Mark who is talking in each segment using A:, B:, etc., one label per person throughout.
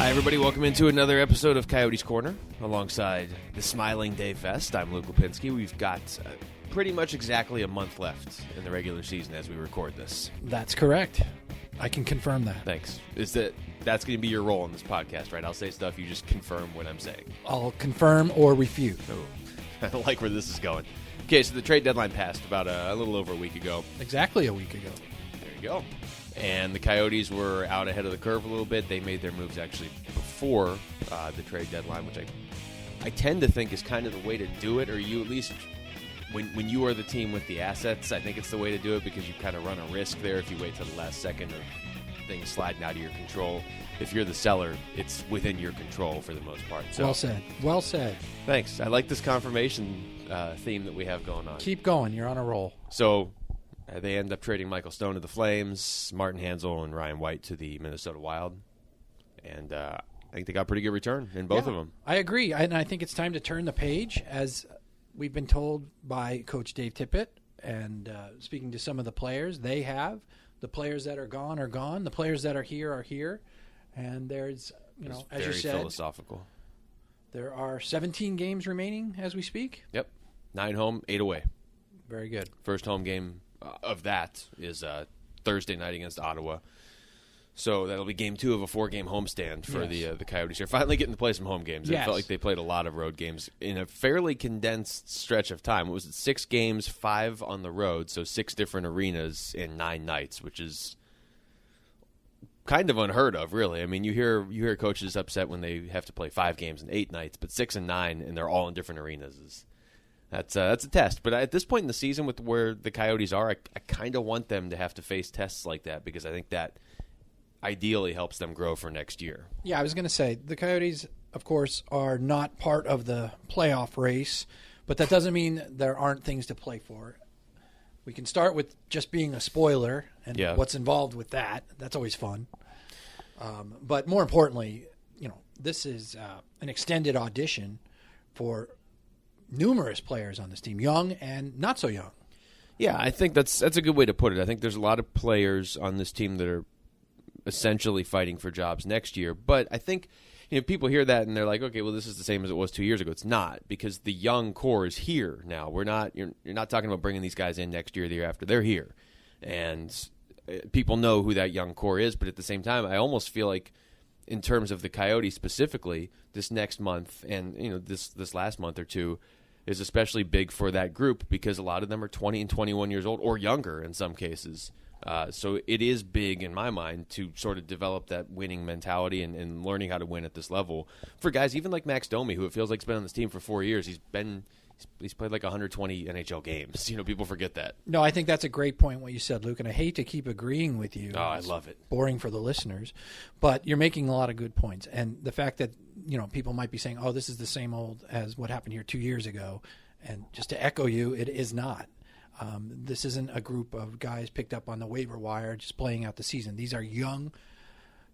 A: Hi, everybody. Welcome into another episode of Coyotes Corner alongside the smiling Dave Vest. I'm Luke Lapinski. We've got pretty much exactly a month left in the regular season as we record this.
B: That's correct. I can confirm that.
A: Thanks. That's going to be your role in this podcast, right? I'll say stuff, you just confirm what I'm saying.
B: I'll confirm or refute.
A: Oh, I like where this is going. Okay, so the trade deadline passed about a little over a week ago.
B: Exactly a week ago.
A: There you go. And the Coyotes were out ahead of the curve a little bit. They made their moves actually before the trade deadline, which I tend to think is kind of the way to do it, or you at least, when you are the team with the assets, I think it's the way to do it because you kind of run a risk there if you wait till the last second of things sliding out of your control. If you're the seller, it's within your control for the most part. So,
B: well said. Well said.
A: Thanks. I like this confirmation theme that we have going on.
B: Keep going. You're on a roll.
A: So they end up trading Michael Stone to the Flames, Martin Hanzal and Ryan White to the Minnesota Wild. And I think they got a pretty good return in both of them.
B: I agree. And I think it's time to turn the page, as we've been told by Coach Dave Tippett. And speaking to some of the players, they have. The players that are gone are gone. The players that are here are here. And there's, as you said,
A: very philosophical.
B: There are 17 games remaining as we speak.
A: Yep. 9 home, 8 away.
B: Very good.
A: First home game of that is Thursday night against Ottawa. So that'll be game 2 of a 4-game homestand for the Coyotes. They're finally getting to play some home games. It felt like they played a lot of road games in a fairly condensed stretch of time. What was it, 6 games, 5 on the road, so 6 different arenas in 9 nights, which is kind of unheard of, really. I mean, you hear coaches upset when they have to play 5 games in 8 nights, but 6 and 9, and they're all in different arenas. That's a test. But at this point in the season, with where the Coyotes are, I kind of want them to have to face tests like that because I think that ideally helps them grow for next year.
B: Yeah, I was going to say, the Coyotes, of course, are not part of the playoff race, but that doesn't mean there aren't things to play for. We can start with just being a spoiler and what's involved with that. That's always fun. But more importantly, this is an extended audition for numerous players on this team, young and not so young.
A: Yeah, I think that's a good way to put it. I think there's a lot of players on this team that are essentially fighting for jobs next year. But I think people hear that and they're like, okay, well, this is the same as it was 2 years ago. It's not, because the young core is here now. You're not talking about bringing these guys in next year or the year after. They're here. And people know who that young core is. But at the same time, I almost feel like in terms of the Coyotes specifically, this next month and this last month or two is especially big for that group because a lot of them are 20 and 21 years old or younger in some cases. So it is big in my mind to sort of develop that winning mentality and learning how to win at this level for guys even like Max Domi, who it feels like has been on this team for 4 years. He's played like 120 NHL games. People forget that. No,
B: I think that's a great point what you said, Luke, and I hate to keep agreeing with you.
A: Oh, I love it.
B: Boring for the listeners, but you're making a lot of good points. And the fact that people might be saying, oh, this is the same old as what happened here 2 years ago, and just to echo you, it is not. This isn't a group of guys picked up on the waiver wire just playing out the season. These are young,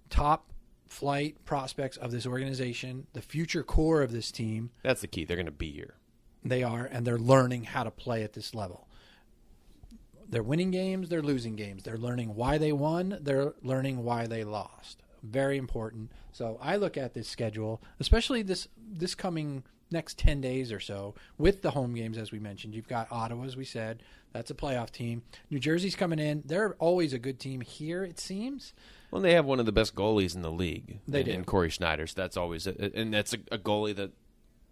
B: top-flight prospects of this organization, the future core of this team.
A: That's the key. They're going to be here.
B: They are, and they're learning how to play at this level. They're winning games. They're losing games. They're learning why they won. They're learning why they lost. Very important. So I look at this schedule, especially this coming next 10 days or so, with the home games, as we mentioned. You've got Ottawa, as we said. That's a playoff team. New Jersey's coming in. They're always a good team here, it seems.
A: Well, they have one of the best goalies in the league.
B: They do.
A: In Corey Schneider. So that's always and that's a goalie that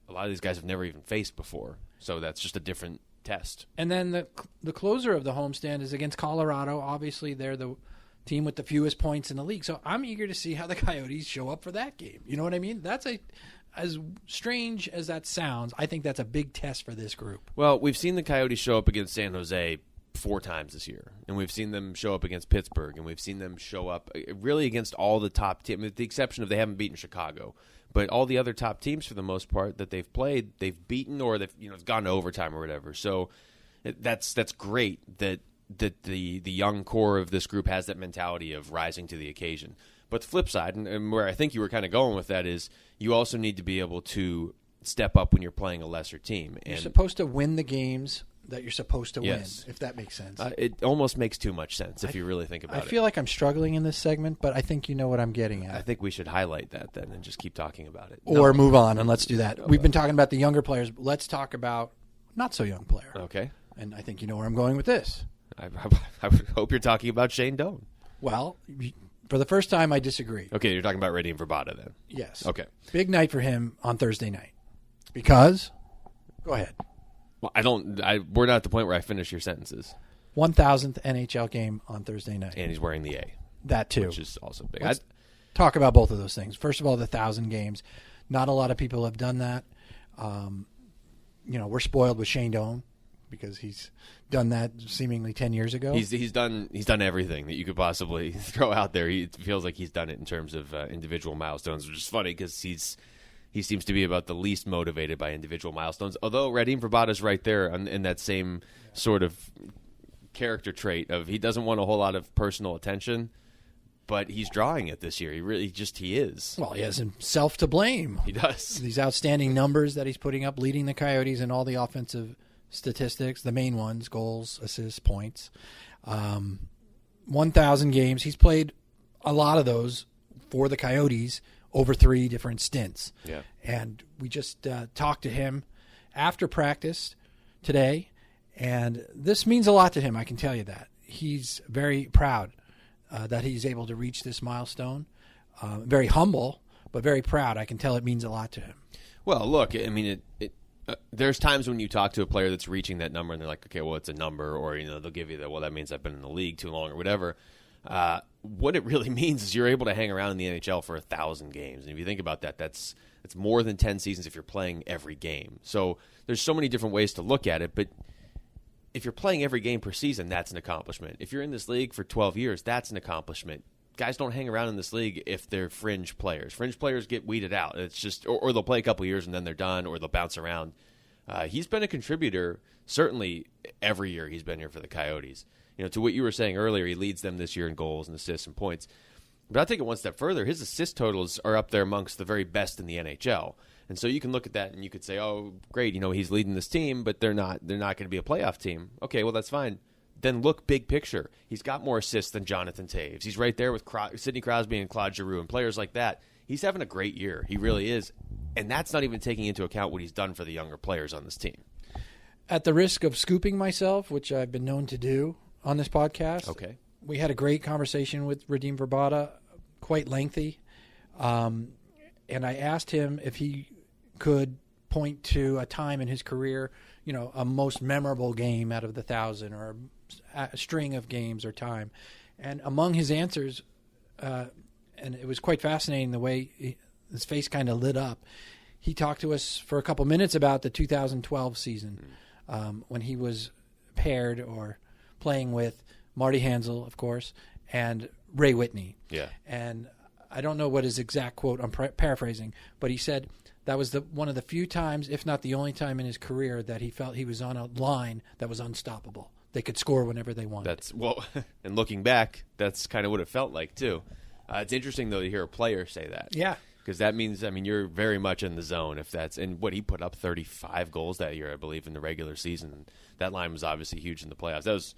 A: a lot of these guys have never even faced before. So that's just a different test.
B: And then the closer of the homestand is against Colorado. Obviously, they're the team with the fewest points in the league. So I'm eager to see how the Coyotes show up for that game. You know what I mean? That's as strange as that sounds, I think that's a big test for this group.
A: Well, we've seen the Coyotes show up against San Jose 4 times this year, and we've seen them show up against Pittsburgh, and we've seen them show up really against all the top teams, with the exception of they haven't beaten Chicago. But all the other top teams, for the most part, that they've played, they've beaten or they've gone to overtime or whatever. So that's great that the young core of this group has that mentality of rising to the occasion. But the flip side, and where I think you were kind of going with that, is you also need to be able to step up when you're playing a lesser team.
B: You're supposed to win the games that you're supposed to
A: Yes.
B: win, if that makes sense.
A: It almost makes too much sense if you really think about it.
B: I feel like I'm struggling in this segment, but I think you know what I'm getting at.
A: I think we should highlight that then and just keep talking about it.
B: Or move on, and let's do that. We've been talking about the younger players. Let's talk about not so young player.
A: Okay.
B: And I think you know where I'm going with this.
A: I hope you're talking about Shane Doan.
B: Well, for the first time, I disagree.
A: Okay, you're talking about Radim Vrbata then.
B: Yes.
A: Okay.
B: Big night for him on Thursday night. Because, go ahead.
A: Well, we're not at the point where I finish your sentences.
B: 1,000th NHL game on Thursday night.
A: And he's wearing the A.
B: That too.
A: Which is also big.
B: Let's talk about both of those things. First of all, the 1,000 games. Not a lot of people have done that. We're spoiled with Shane Doan because he's done that seemingly 10 years ago.
A: He's done everything that you could possibly throw out there. It feels like he's done it in terms of individual milestones, which is funny because he seems to be about the least motivated by individual milestones. Although Radim Vrbata is right there in that same sort of character trait of he doesn't want a whole lot of personal attention, but he's drawing it this year. He is.
B: Well, he has himself to blame.
A: He does.
B: These outstanding numbers that he's putting up, leading the Coyotes in all the offensive statistics, the main ones, goals, assists, points. 1,000 games. He's played a lot of those for the Coyotes over 3 different stints.
A: Yeah.
B: And we just talked to him after practice today, and this means a lot to him, I can tell you that. He's very proud that he's able to reach this milestone. Very humble, but very proud. I can tell it means a lot to him.
A: Well, look, I mean, there's times when you talk to a player that's reaching that number and they're like, okay, well, it's a number, or they'll give you that means I've been in the league too long or whatever. What it really means is you're able to hang around in the NHL for 1,000 games. And if you think about that, that's more than 10 seasons if you're playing every game. So there's so many different ways to look at it, but if you're playing every game per season, that's an accomplishment. If you're in this league for 12 years, that's an accomplishment. Guys don't hang around in this league if they're fringe players. Fringe players get weeded out. It's just, or they'll play a couple years and then they're done, or they'll bounce around. He's been a contributor, certainly every year he's been here for the Coyotes. To what you were saying earlier, he leads them this year in goals and assists and points. But I'll take it one step further. His assist totals are up there amongst the very best in the NHL. And so you can look at that and you could say, oh, great, he's leading this team, but they're not going to be a playoff team. Okay, well, that's fine. Then look big picture. He's got more assists than Jonathan Taves. He's right there with Sidney Crosby and Claude Giroux and players like that. He's having a great year. He really is. And that's not even taking into account what he's done for the younger players on this team. At
B: the risk of scooping myself, which I've been known to do on this podcast,
A: okay,
B: we had a great conversation with Radim Vrbata, quite lengthy. And I asked him if he could point to a time in his career, a most memorable game out of the 1,000 or a string of games or time. And among his answers, and it was quite fascinating the way his face kind of lit up, he talked to us for a couple minutes about the 2012 season when he was paired or playing with Marty Hanzal, of course, and Ray Whitney.
A: Yeah.
B: And I don't know what his exact quote, I'm paraphrasing, but he said that was one of the few times, if not the only time in his career, that he felt he was on a line that was unstoppable. They could score whenever they wanted.
A: And looking back, that's kind of what it felt like, too. It's interesting, though, to hear a player say that.
B: Yeah.
A: Because that means, you're very much in the zone. And he put up 35 goals that year, I believe, in the regular season. That line was obviously huge in the playoffs. That was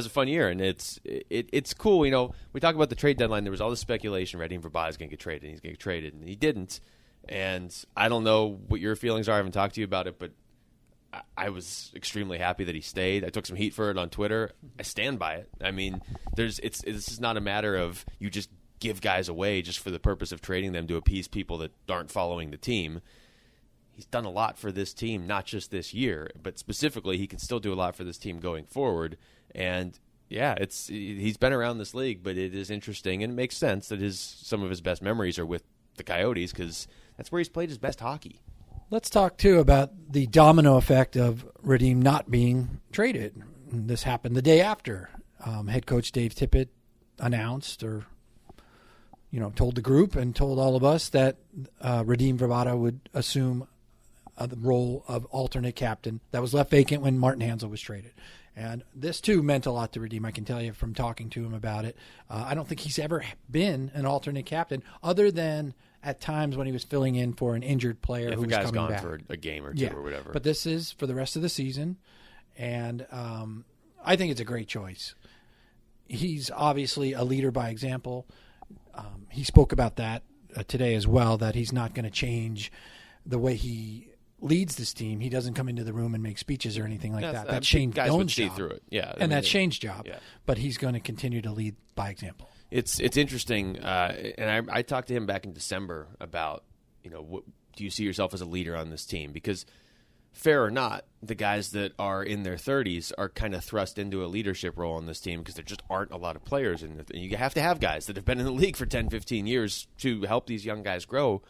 A: a fun year, and it's cool. We talk about the trade deadline. There was all this speculation Radim Vrbata is going to get traded, and he's going to get traded, and he didn't. And I don't know what your feelings are. I haven't talked to you about it, but I was extremely happy that he stayed. I took some heat for it on Twitter. I stand by it. This is not a matter of you just give guys away just for the purpose of trading them to appease people that aren't following the team. He's done a lot for this team, not just this year, but specifically he can still do a lot for this team going forward. And yeah, he's been around this league, but it is interesting and it makes sense that some of his best memories are with the Coyotes because that's where he's played his best hockey.
B: Let's talk, too, about the domino effect of Radim not being traded. This happened the day after head coach Dave Tippett announced or told the group and told all of us that Radim Vrbata would assume the role of alternate captain that was left vacant when Martin Hanzal was traded. And this, too, meant a lot to Radim. I can tell you from talking to him about it. I don't think he's ever been an alternate captain other than at times when he was filling in for an injured player who was coming back.
A: If a guy's gone for a game or two or whatever.
B: But this is for the rest of the season. And I think it's a great choice. He's obviously a leader by example. He spoke about that today as well, that he's not going to change the way he leads this team. He doesn't come into the room and make speeches or anything like that. That's Shane Doan's job.
A: Through it. Yeah,
B: and that's Shane's job. Yeah. But he's going to continue to lead by example.
A: It's interesting, and I talked to him back in December about, what do you see yourself as a leader on this team? Because fair or not, the guys that are in their 30s are kind of thrust into a leadership role on this team because there just aren't a lot of players in it. You have to have guys that have been in the league for 10, 15 years to help these young guys grow.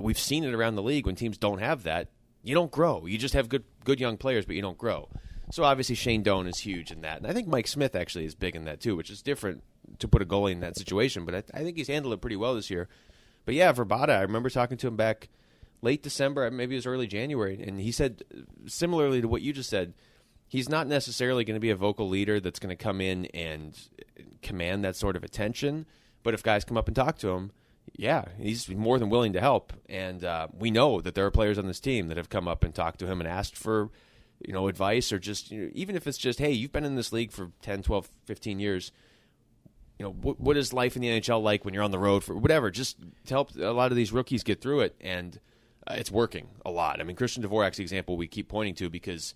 A: We've seen it around the league when teams don't have that. You don't grow. You just have good young players, but you don't grow. So obviously Shane Doan is huge in that. And I think Mike Smith actually is big in that too, which is different to put a goalie in that situation. But I think he's handled it pretty well this year. But yeah, Vrbata, I remember talking to him back late December, maybe it was early January, and he said, similarly to what you just said, he's not necessarily going to be a vocal leader that's going to come in and command that sort of attention. But if guys come up and talk to him, yeah, he's more than willing to help. And we know that there are players on this team that have come up and talked to him and asked for, advice, or just, even if it's just, hey, you've been in this league for 10, 12, 15 years. What is life in the NHL like when you're on the road for whatever, just to help a lot of these rookies get through it. And it's working a lot. I mean, Christian Dvorak's the example we keep pointing to because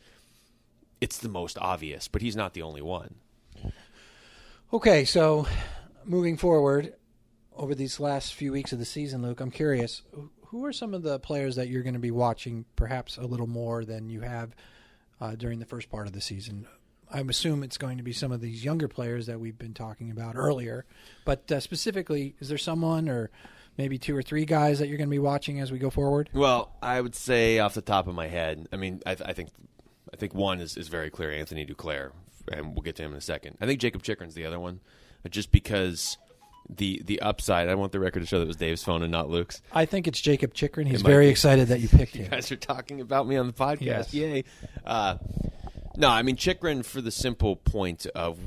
A: it's the most obvious, but he's not the only one.
B: Okay, so moving forward, over these last few weeks of the season, Luke, I'm curious, who are some of the players that you're going to be watching perhaps a little more than you have during the first part of the season? I assume it's going to be some of these younger players that we've been talking about earlier, but specifically, is there someone or maybe two or three guys that you're going to be watching as we go forward?
A: Well, I would say off the top of my head, I mean, I think one is very clear, Anthony Duclair, and we'll get to him in a second. I think Jacob Chikrin's the other one, just because the upside. I want the record to show that it was Dave's phone and not Luke's.
B: I think it's Jacob Chikrin. He's very excited that you picked him.
A: You guys are talking about me on the podcast.
B: Yes.
A: Yay. No, I mean, Chikrin for the simple point of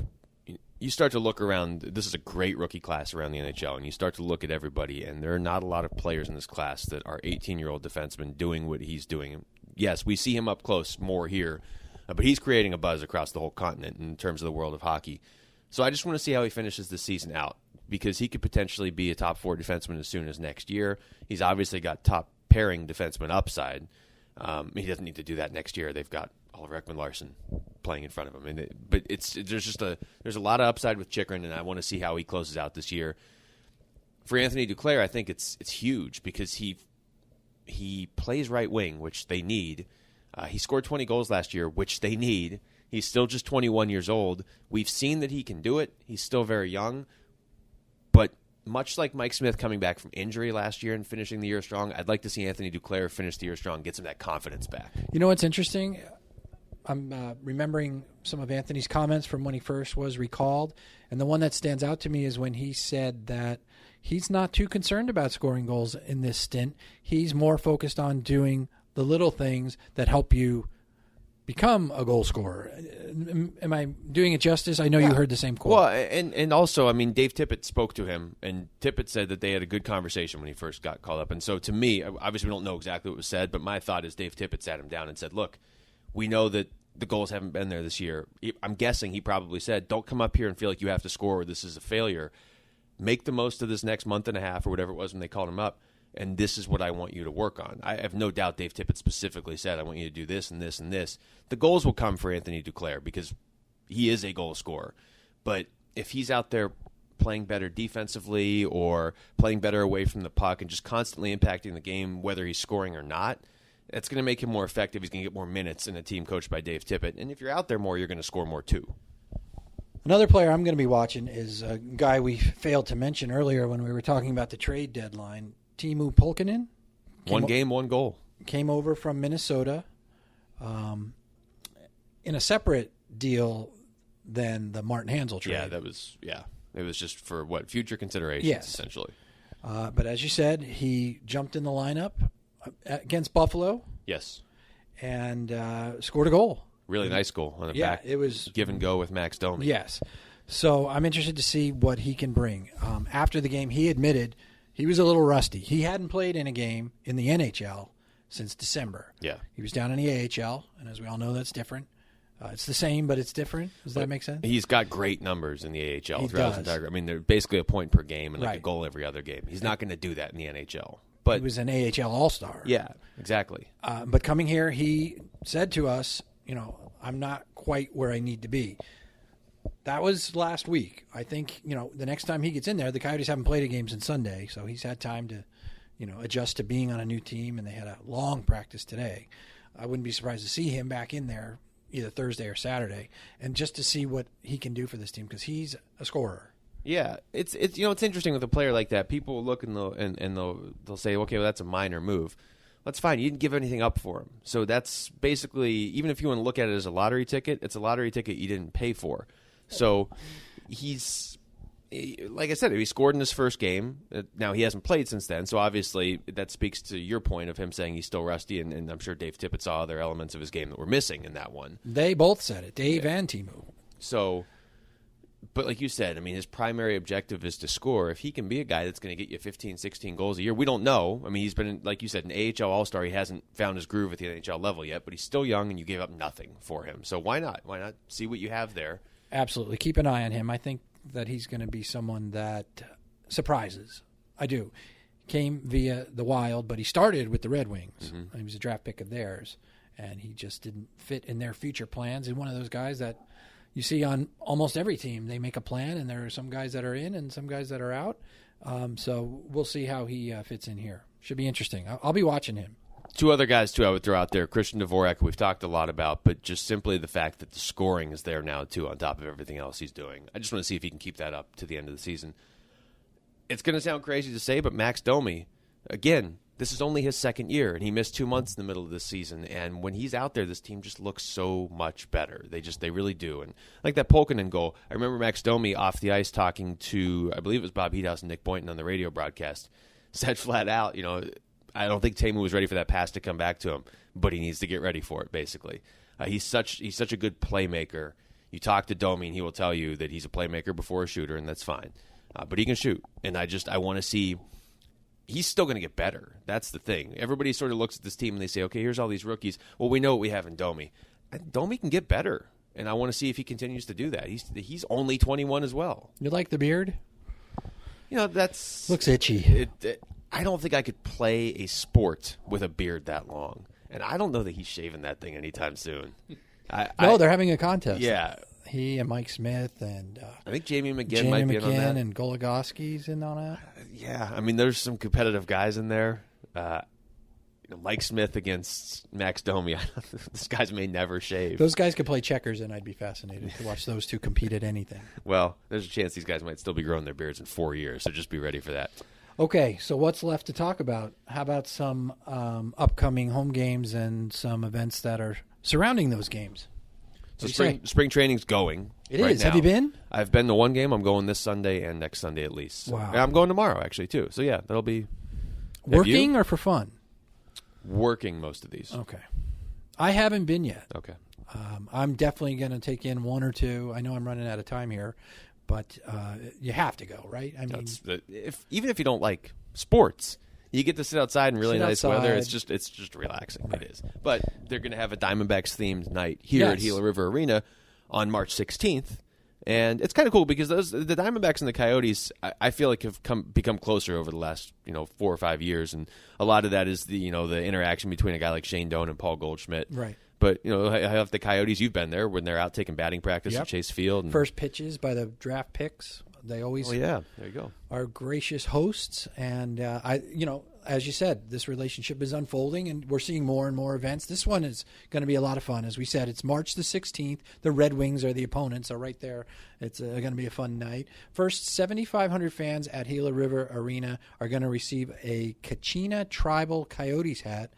A: you start to look around. This is a great rookie class around the NHL, and you start to look at everybody, and there are not a lot of players in this class that are 18-year-old defensemen doing what he's doing. Yes, we see him up close more here, but he's creating a buzz across the whole continent in terms of the world of hockey. So I just want to see how he finishes the season out, because he could potentially be a top 4 defenseman as soon as next year. He's obviously got top pairing defenseman upside. He doesn't need to do that next year. They've got Oliver Ekman-Larsson playing in front of him, but there's a lot of upside with Chikrin, and I want to see how he closes out this year. For Anthony Duclair, I think it's huge because he plays right wing, which they need. He scored 20 goals last year, which they need. He's still just 21 years old. We've seen that he can do it. He's still very young, but much like Mike Smith coming back from injury last year and finishing the year strong, I'd like to see Anthony Duclair finish the year strong, get some of that confidence back.
B: You know what's interesting? I'm remembering some of Anthony's comments from when he first was recalled, and the one that stands out to me is when he said that he's not too concerned about scoring goals in this stint. He's more focused on doing the little things that help you become a goal scorer. Am I doing it justice? I know you heard the same quote.
A: Well, and also, I mean, Dave Tippett spoke to him, and Tippett said that they had a good conversation when he first got called up. And so to me, obviously we don't know exactly what was said, but my thought is Dave Tippett sat him down and said, look, we know that the goals haven't been there this year. I'm guessing he probably said, don't come up here and feel like you have to score or this is a failure. Make the most of this next month and a half or whatever it was when they called him up, and this is what I want you to work on. I have no doubt Dave Tippett specifically said, I want you to do this and this and this. The goals will come for Anthony Duclair because he is a goal scorer. But if he's out there playing better defensively or playing better away from the puck and just constantly impacting the game, whether he's scoring or not, that's going to make him more effective. He's going to get more minutes in a team coached by Dave Tippett. And if you're out there more, you're going to score more too.
B: Another player I'm going to be watching is a guy we failed to mention earlier when we were talking about the trade deadline, Teemu Pulkkinen.
A: One game, one goal.
B: Came over from Minnesota in a separate deal than the Martin Hansel trade.
A: It was just for future considerations, essentially.
B: But as you said, he jumped in the lineup against Buffalo.
A: Yes.
B: And scored a goal.
A: Really nice goal on
B: it was
A: give and go with Max Domi.
B: Yes. So I'm interested to see what he can bring. After the game, he admitted he was a little rusty. He hadn't played in a game in the NHL since December.
A: Yeah.
B: He was down in the AHL, and as we all know, that's different. It's the same, but it's different. Does that make sense?
A: He's got great numbers in the AHL
B: He
A: throughout his
B: does.
A: entire. I mean, they're basically a point per game and like
B: Right.
A: a goal every other game. He's not going to do that in the NHL. But
B: He was an AHL All-Star.
A: yeah, exactly.
B: But coming here, he said to us, I'm not quite where I need to be. That was last week. I think, the next time he gets in there, the Coyotes haven't played a game since Sunday, so he's had time to, adjust to being on a new team, and they had a long practice today. I wouldn't be surprised to see him back in there either Thursday or Saturday, and just to see what he can do for this team, because he's a scorer.
A: Yeah, it's it's interesting with a player like that. People will look and they'll say, okay, well that's a minor move. That's fine. You didn't give anything up for him, so that's basically, even if you want to look at it as a lottery ticket, it's a lottery ticket you didn't pay for. So he's, like I said, he scored in his first game. Now he hasn't played since then, so obviously that speaks to your point of him saying he's still rusty, and I'm sure Dave Tippett saw other elements of his game that were missing in that one.
B: They both said it, Dave and Timu.
A: So, but like you said, I mean, his primary objective is to score. If he can be a guy that's going to get you 15, 16 goals a year, we don't know. I mean, he's been, like you said, an AHL All-Star. He hasn't found his groove at the NHL level yet, but he's still young, and you gave up nothing for him. So why not? Why not see what you have there? Absolutely.
B: Keep an eye on him. I think that he's going to be someone that surprises. I do. Came via the Wild, but he started with the Red Wings. Mm-hmm. He was a draft pick of theirs, and he just didn't fit in their future plans. He's one of those guys that you see on almost every team. They make a plan, and there are some guys that are in and some guys that are out. So we'll see how he fits in here. Should be interesting. I'll be watching him.
A: Two other guys, too, I would throw out there. Christian Dvorak, we've talked a lot about, but just simply the fact that the scoring is there now, too, on top of everything else he's doing. I just want to see if he can keep that up to the end of the season. It's going to sound crazy to say, but Max Domi, again, this is only his second year, and he missed 2 months in the middle of this season. And when he's out there, this team just looks so much better. They really do. And like that Polkinen goal, I remember Max Domi off the ice talking to, I believe it was Bob Heathouse and Nick Boynton on the radio broadcast, said flat out, I don't think Teemu was ready for that pass to come back to him, but he needs to get ready for it, basically. He's such a good playmaker. You talk to Domi, and he will tell you that he's a playmaker before a shooter, and that's fine. But he can shoot, and I want to see – he's still going to get better. That's the thing. Everybody sort of looks at this team, and they say, okay, here's all these rookies. Well, we know what we have in Domi. Domi can get better, and I want to see if he continues to do that. He's only 21 as well.
B: You like the beard?
A: That's –
B: looks itchy.
A: I don't think I could play a sport with a beard that long. And I don't know that he's shaving that thing anytime soon.
B: They're having a contest.
A: Yeah.
B: He and Mike Smith and
A: I think Jamie McGinn might be in on that.
B: And Goligoski's in on that.
A: Yeah. I mean, there's some competitive guys in there. Mike Smith against Max Domi. These guys may never shave.
B: Those guys could play checkers, and I'd be fascinated to watch those two compete at anything.
A: Well, there's a chance these guys might still be growing their beards in 4 years, so just be ready for that.
B: Okay, so what's left to talk about? How about some upcoming home games and some events that are surrounding those games?
A: So spring training's going.
B: It
A: right
B: is.
A: now.
B: Have you been?
A: I've been to one game. I'm going this Sunday and next Sunday at least.
B: Wow.
A: And I'm going tomorrow, actually, too. So, yeah, that'll be...
B: Working or for fun?
A: Working most of these.
B: Okay. I haven't been yet.
A: Okay.
B: I'm definitely going to take in one or two. I know I'm running out of time here. But you have to go, right? I mean,
A: even if you don't like sports, you get to sit outside in really nice weather. It's just relaxing. Right. It is. But they're going to have a Diamondbacks themed night here at Gila River Arena on March 16th, and it's kind of cool because the Diamondbacks and the Coyotes, I feel like have become closer over the last 4 or 5 years, and a lot of that is the interaction between a guy like Shane Doan and Paul Goldschmidt,
B: right.
A: But, I have the Coyotes, you've been there, when they're out taking batting practice at Chase Field.
B: First pitches by the draft picks. They always
A: there you go.
B: Are gracious hosts. And, as you said, this relationship is unfolding, and we're seeing more and more events. This one is going to be a lot of fun. As we said, it's March the 16th. The Red Wings are the opponents, so right there. It's going to be a fun night. First, 7,500 fans at Gila River Arena are going to receive a Kachina Tribal Coyotes hat,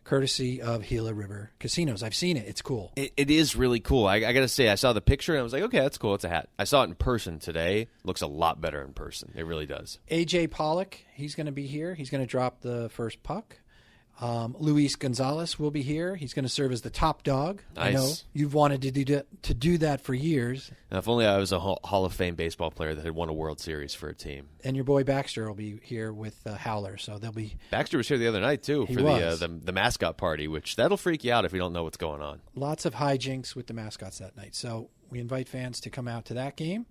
B: courtesy of Gila River Casinos. I've seen it. It's cool.
A: It is really cool. I got to say, I saw the picture, and I was like, okay, that's cool. It's a hat. I saw it in person today. Looks a lot better in person. It really does.
B: A.J. Pollock, he's going to be here. He's going to drop the first puck. Luis Gonzalez will be here. He's going to serve as the top dog.
A: Nice.
B: I know you've wanted to do that for years.
A: Now, if only I was a Hall of Fame baseball player that had won a World Series for a team.
B: And your boy Baxter will be here with Howler, so they'll be.
A: Baxter was here the other night too for the mascot party, which that'll freak you out if you don't know what's going on.
B: Lots of hijinks with the mascots that night, so we invite fans to come out to that game.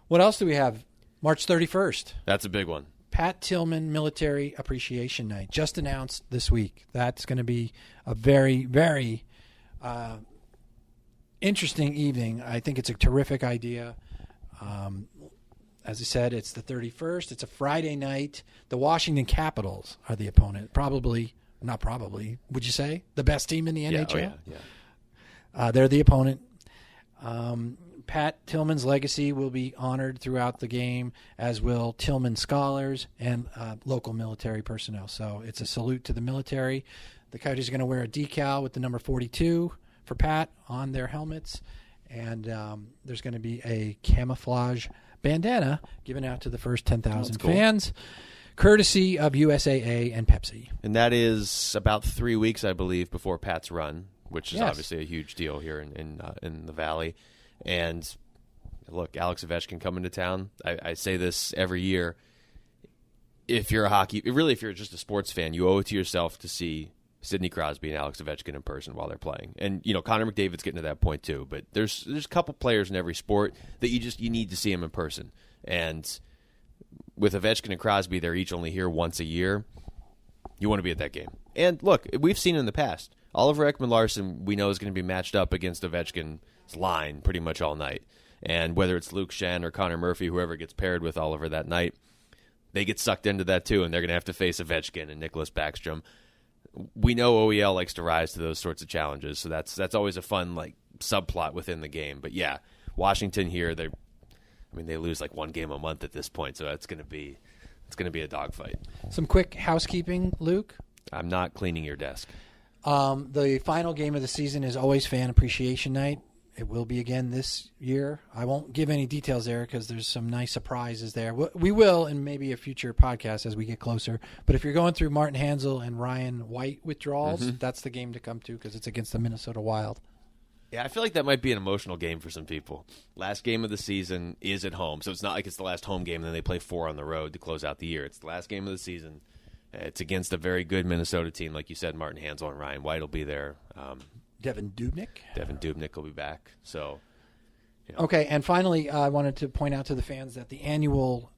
B: What else do we have? March 31st.
A: That's a big one.
B: Pat Tillman Military Appreciation Night, just announced this week. That's going to be a very, very interesting evening. I think it's a terrific idea. As I said, it's the 31st. It's a Friday night. The Washington Capitals are the opponent. Not probably, would you say? The best team in the NHL?
A: Yeah.
B: They're the opponent. Pat Tillman's legacy will be honored throughout the game, as will Tillman scholars and local military personnel. So it's a salute to the military. The Coyotes are going to wear a decal with the number 42 for Pat on their helmets, and there's going to be a camouflage bandana given out to the first 10,000 fans, courtesy of USAA and Pepsi.
A: And that is about 3 weeks, I believe, before Pat's run, which is obviously a huge deal here in the Valley. And look, Alex Ovechkin coming to town. I say this every year. If you're if you're just a sports fan, you owe it to yourself to see Sidney Crosby and Alex Ovechkin in person while they're playing. And Connor McDavid's getting to that point too. But there's a couple players in every sport that you need to see them in person. And with Ovechkin and Crosby, they're each only here once a year. You want to be at that game. And look, we've seen in the past. Oliver Ekman-Larsson, we know, is going to be matched up against Ovechkin's line pretty much all night. And whether it's Luke Schenn or Connor Murphy, whoever gets paired with Oliver that night, they get sucked into that too, and they're going to have to face Ovechkin and Nicholas Backstrom. We know OEL likes to rise to those sorts of challenges, so that's always a fun subplot within the game. But yeah, Washington here, they lose one game a month at this point, so it's going to be a dogfight.
B: Some quick housekeeping, Luke.
A: I'm not cleaning your desk.
B: The final game of the season is always Fan Appreciation Night. It will be again this year. I won't give any details there because there's some nice surprises there. We will in maybe a future podcast as we get closer. But if you're going through Martin Hansel and Ryan White withdrawals, that's the game to come to because it's against the Minnesota Wild.
A: Yeah, I feel like that might be an emotional game for some people. Last game of the season is at home, so it's not like it's the last home game and then they play 4 on the road to close out the year. It's the last game of the season. It's against a very good Minnesota team. Like you said, Martin Hansel and Ryan White will be there.
B: Devin Dubnyk
A: will be back. So,
B: Okay, and finally, I wanted to point out to the fans that the annual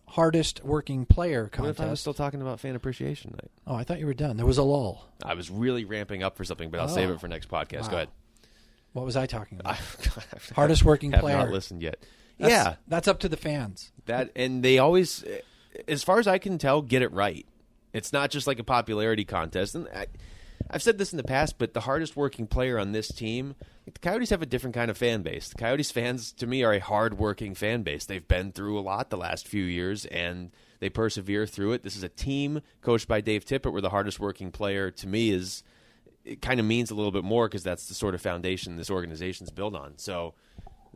B: hardest working player contest.
A: What if I was still talking about Fan Appreciation Night?
B: Oh, I thought you were done. There was a lull.
A: I was really ramping up for something, but I'll save it for next podcast.
B: Wow.
A: Go ahead.
B: What was I talking about? Hardest working player.
A: Have not listened yet.
B: That's up to the fans.
A: And they always, as far as I can tell, get it right. It's not just like a popularity contest. And I've said this in the past, but the hardest working player on this team, the Coyotes have a different kind of fan base. The Coyotes fans, to me, are a hard-working fan base. They've been through a lot the last few years, and they persevere through it. This is a team coached by Dave Tippett, where the hardest working player, to me, it kind of means a little bit more because that's the sort of foundation this organization's built on. So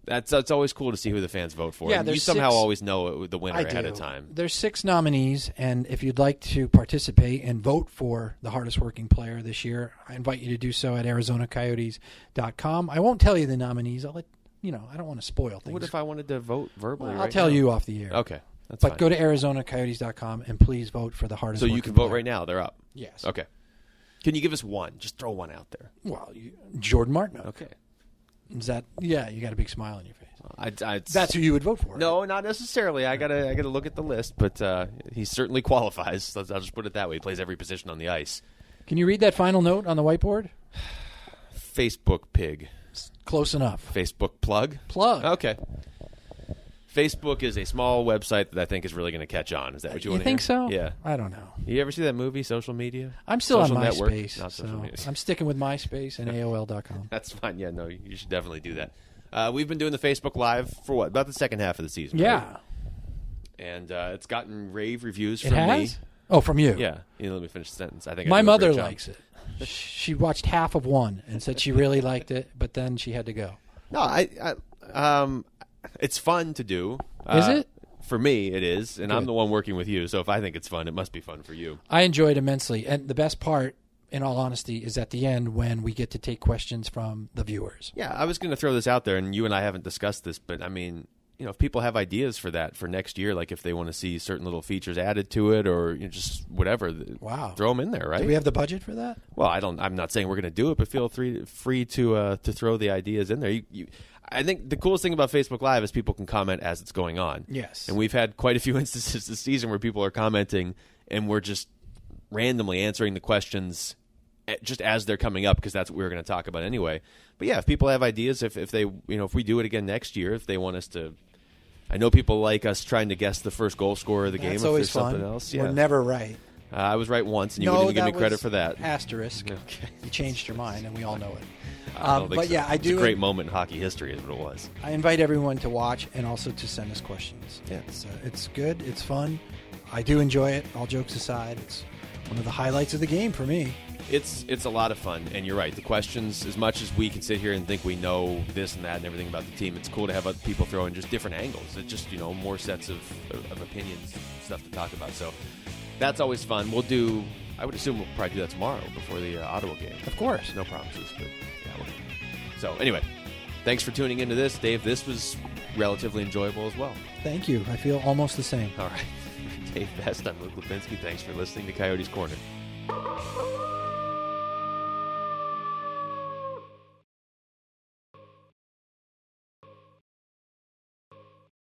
A: that's always cool to see who the fans vote for.
B: Yeah,
A: and you somehow always know the winner ahead of time.
B: There's 6 nominees, and if you'd like to participate and vote for the hardest working player this year, I invite you to do so at ArizonaCoyotes.com. I won't tell you the nominees. I'll let I don't want to spoil things.
A: What if I wanted to vote verbally?
B: I'll tell you off the air.
A: Okay, that's fine.
B: But go to ArizonaCoyotes.com and please vote for the hardest working player.
A: So you can vote right now. They're up.
B: Yes.
A: Okay. Can you give us one? Just throw one out there.
B: Well, Jordan Martinook.
A: Okay.
B: Is that? Yeah, you got a big smile on your face.
A: That's
B: who you would vote for.
A: No, not necessarily. I gotta look at the list, but he certainly qualifies. I'll just put it that way. He plays every position on the ice.
B: Can you read that final note on the whiteboard?
A: Facebook pig.
B: Close enough.
A: Facebook plug.
B: Okay.
A: Facebook is a small website that I think is really going to catch on. Is that what you want to hear?
B: You think so?
A: Yeah.
B: I don't know.
A: You ever see that movie, Social Media?
B: I'm still
A: Social
B: on
A: Network?
B: MySpace.
A: Not Social Media.
B: I'm sticking with MySpace and AOL.com.
A: That's fine. Yeah, no, you should definitely do that. We've been doing the Facebook Live for what? About the second half of the season.
B: Yeah.
A: Right? And it's gotten rave reviews
B: It
A: from
B: has?
A: me.
B: Oh, from you?
A: Yeah. Let me finish the sentence. I think
B: my mother likes it. She watched half of one and said she really liked it, but then she had to go.
A: No, it's fun to do.
B: Is it?
A: For me, it is, and
B: Good.
A: I'm the one working with you. So if I think it's fun, it must be fun for you.
B: I enjoy it immensely. And the best part, in all honesty, is at the end when we get to take questions from the viewers.
A: Yeah, I was going to throw this out there, and you and I haven't discussed this, but I mean, if people have ideas for that for next year, like if they want to see certain little features added to it, or just whatever,
B: Wow,
A: throw them in there, right?
B: Do we have the budget for that?
A: Well, I'm not saying we're going to do it, but feel free to throw the ideas in there. I think the coolest thing about Facebook Live is people can comment as it's going on.
B: Yes,
A: and we've had quite a few instances this season where people are commenting, and we're just randomly answering the questions just as they're coming up, because that's what we were going to talk about anyway. But yeah, if people have ideas, if they if we do it again next year, if they want us to, I know people like us trying to guess the first goal scorer of the game.
B: That's
A: if
B: always
A: there's
B: fun.
A: something else, yeah.
B: We're never right.
A: I was right once, and you
B: No,
A: wouldn't give me
B: that
A: credit
B: was
A: for that.
B: Asterisk.
A: Okay.
B: You changed your mind, and we all know it.
A: I don't think
B: But
A: so.
B: yeah, I
A: It's
B: do.
A: a great moment in hockey history, is what it was.
B: I invite everyone to watch and also to send us questions.
A: Yeah.
B: It's good. It's fun. I do enjoy it. All jokes aside, it's one of the highlights of the game for me.
A: It's a lot of fun, and you're right. The questions, as much as we can sit here and think we know this and that and everything about the team, it's cool to have other people throw in just different angles. It's just more sets of opinions, stuff to talk about. So that's always fun. I would assume we'll probably do that tomorrow before the Ottawa game.
B: Of course.
A: No promises, but yeah. So anyway, thanks for tuning into this, Dave. This was relatively enjoyable as well.
B: Thank you. I feel almost the same.
A: All right. For Dave Vest, I'm Luke Lapinski. Thanks for listening to Coyotes Corner.